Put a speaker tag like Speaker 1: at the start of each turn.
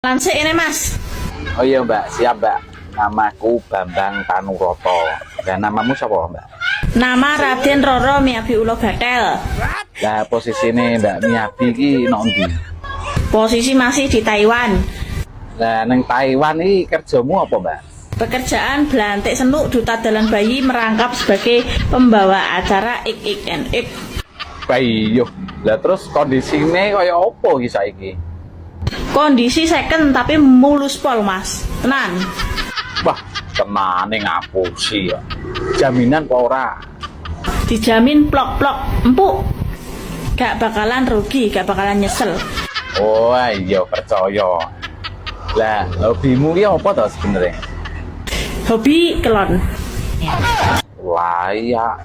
Speaker 1: Lansik ini Mas.
Speaker 2: Oh iya Mbak, siap Mbak. Namaku Bambang Tanuroto. Dan namamu siapa Mbak?
Speaker 1: Nama Raden Roro Miyabi Ulo Gatel.
Speaker 2: Nah posisi ini Mbak Miyabi ki nondi.
Speaker 1: Posisi masih di Taiwan.
Speaker 2: Nah neng Taiwan ini kerjamu apa Mbak?
Speaker 1: Pekerjaan belantik senuk duta dalan bayi merangkap sebagai pembawa acara Ik.
Speaker 2: Bayi yo. Lah terus kondisinya kaya apa ki saiki?
Speaker 1: Kondisi second tapi mulus pol Mas. Tenan.
Speaker 2: Wah, tenane ngapusi ya. Jaminan apa ora?
Speaker 1: Dijamin plok-plok empuk. Gak bakalan rugi, gak bakalan nyesel.
Speaker 2: Oh iya percaya. Lah hobimu ki apa to sebenarnya?
Speaker 1: Hobi kelon.
Speaker 2: Wah iya.